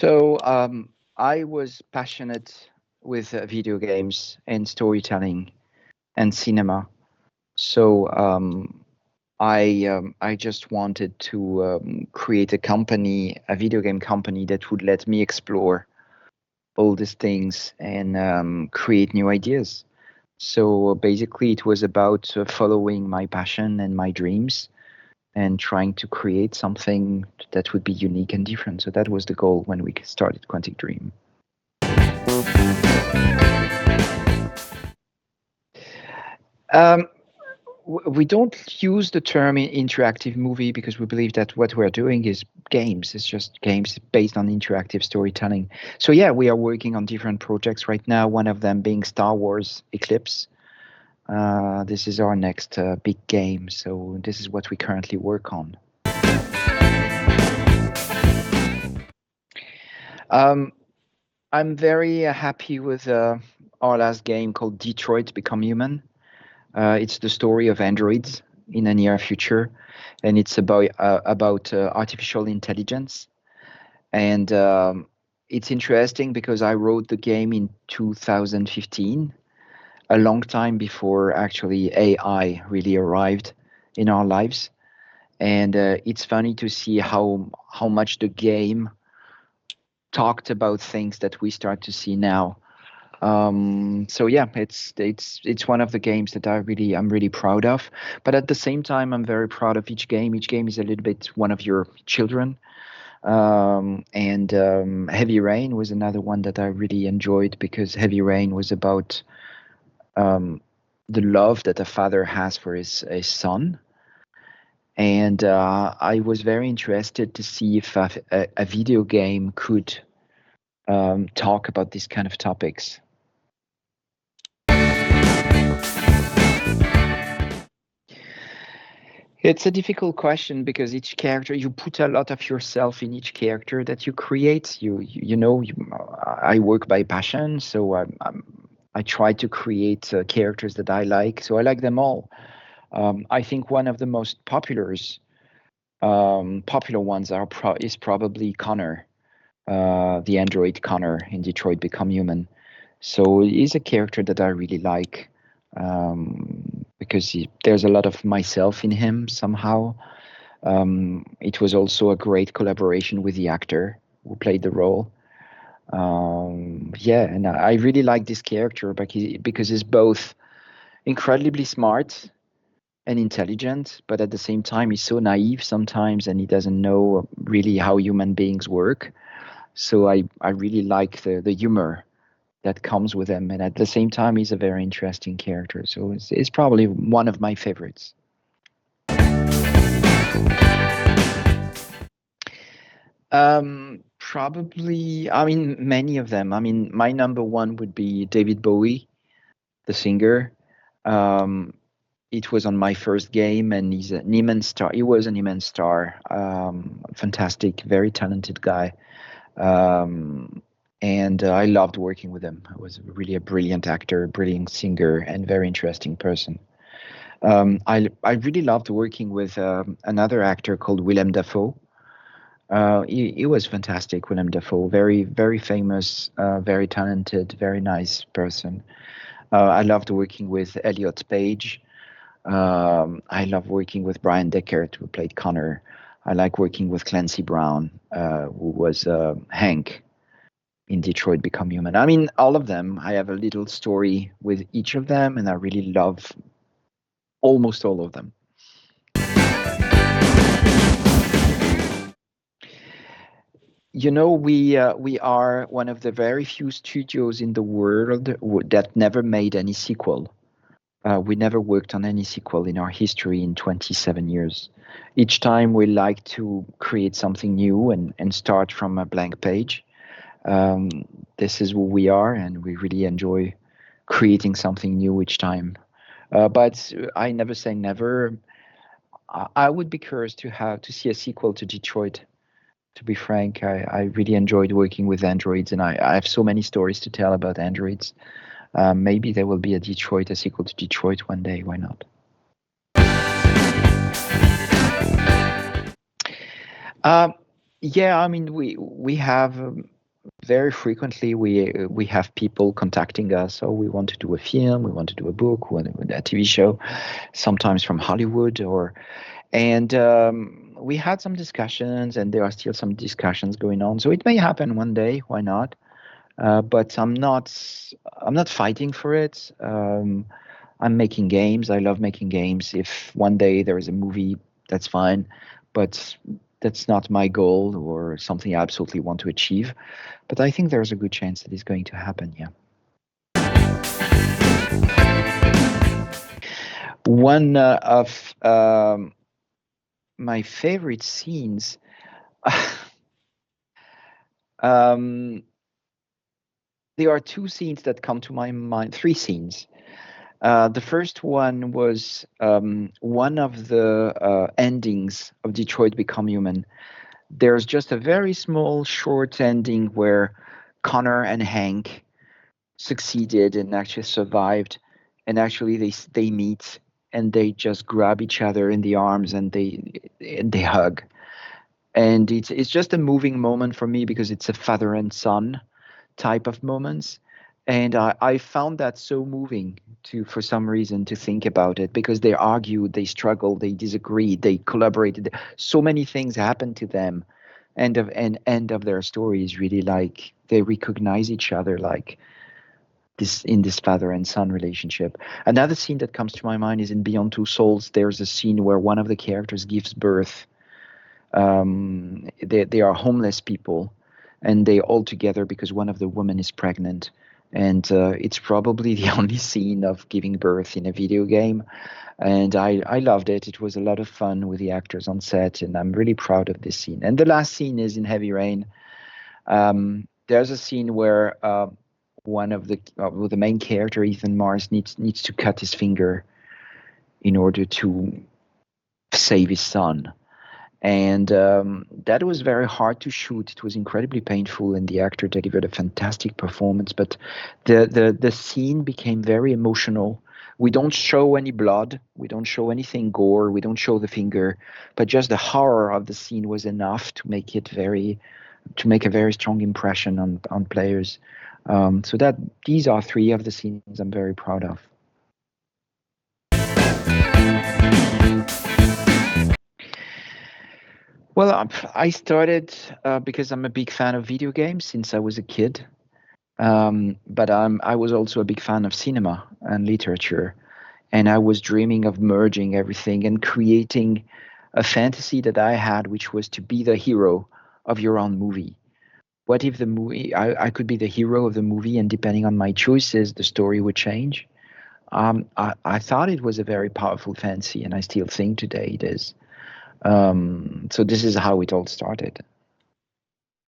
I was passionate with video games and storytelling and cinema. So I just wanted to create a company, a video game company that would let me explore all these things and create new ideas. So basically, it was about following my passion and my dreams and trying to create something that would be unique and different. So that was the goal when we started Quantic Dream. Um, we don't use the term interactive movie because we believe that what we're doing is games. It's just games based on interactive storytelling. So yeah, we are working on different projects right now. One of them being Star Wars Eclipse. This is our next big game. So this is what we currently work on. I'm very happy with our last game called Detroit Become Human. It's the story of androids in a near future, and it's about artificial intelligence. And it's interesting because I wrote the game in 2015, a long time before actually AI really arrived in our lives. And it's funny to see how much the game talked about things that we start to see now. So yeah, it's one of the games that I'm really proud of. But at the same time, I'm very proud of each game. Each game is a little bit one of your children. And Heavy Rain was another one that I really enjoyed because Heavy Rain was about the love that a father has for his son. And I was very interested to see if a video game could talk about these kind of topics. It's a difficult question because each character, you put a lot of yourself in each character that you create. I work by passion, so I try to create characters that I like. So I like them all. I think one of the most popular ones is probably Connor, the android Connor in Detroit Become Human. So he's a character that I really like because there's a lot of myself in him somehow. It was also a great collaboration with the actor who played the role. Yeah, and I really like this character because he's both incredibly smart and intelligent, but at the same time, he's so naive sometimes and he doesn't know really how human beings work. So I really like the humor that comes with him. And at the same time, he's a very interesting character. So it's probably one of my favorites. Probably, I mean, many of them. I mean, my number one would be David Bowie, the singer. Um, it was on my first game, and he's an immense star. He was an immense star. Fantastic, very talented guy. And I loved working with him. He was really a brilliant actor, brilliant singer, and very interesting person. I really loved working with another actor called Willem Dafoe. He was fantastic, Willem Dafoe. Very, very famous, very talented, very nice person. I loved working with Elliot Page. I love working with Brian Deckert, who played Connor. I like working with Clancy Brown, who was Hank in Detroit Become Human. I mean, all of them. I have a little story with each of them, and I really love almost all of them. We are one of the very few studios in the world that never made any sequel. We never worked on any sequel in our history in 27 years. Each time we like to create something new and start from a blank page. This is who we are, and we really enjoy creating something new each time. But I never say never. I would be curious to see a sequel to Detroit. To be frank, I really enjoyed working with androids, and I have so many stories to tell about androids. Maybe there will be a sequel to Detroit one day. Why not? Yeah, I mean, we have very frequently we have people contacting us. Oh, we want to do a film, we want to do a book, we want to do a TV show, sometimes from Hollywood or and we had some discussions, and there are still some discussions going on. So it may happen one day. Why not? But I'm not fighting for it. I'm making games. I love making games. If one day there is a movie, that's fine, but that's not my goal or something I absolutely want to achieve. But I think there's a good chance that it's going to happen. Yeah. One of my favorite scenes. um, there are two scenes that come to my mind. Three scenes. The first one was one of the endings of Detroit Become Human. There's just a very small, short ending where Connor and Hank succeeded and actually survived, and actually they meet and they just grab each other in the arms and they hug. And it's just a moving moment for me because it's a father and son type of moments. And I found that so moving to, for some reason, to think about it because they argued, they struggled, they disagreed, they collaborated. So many things happened to them. End of their story is really like they recognize each other like this in this father and son relationship. Another scene that comes to my mind is in Beyond Two Souls. There's a scene where one of the characters gives birth. They are homeless people, and they all together because one of the women is pregnant, and it's probably the only scene of giving birth in a video game, and I loved it. It was a lot of fun with the actors on set, and I'm really proud of this scene. And the last scene is in Heavy Rain. There's a scene where one of the main character, Ethan Mars, needs to cut his finger in order to save his son, and that was very hard to shoot. It was incredibly painful, and the actor delivered a fantastic performance. But the scene became very emotional. We don't show any blood, we don't show anything gore, we don't show the finger, but just the horror of the scene was enough to make a very strong impression on players. So that these are three of the scenes I'm very proud of. Well, I started because I'm a big fan of video games since I was a kid. But I was also a big fan of cinema and literature, and I was dreaming of merging everything and creating a fantasy that I had, which was to be the hero of your own movie. What if the movie, I could be the hero of the movie, and depending on my choices, the story would change? I thought it was a very powerful fantasy, and I still think today it is. So this is how it all started.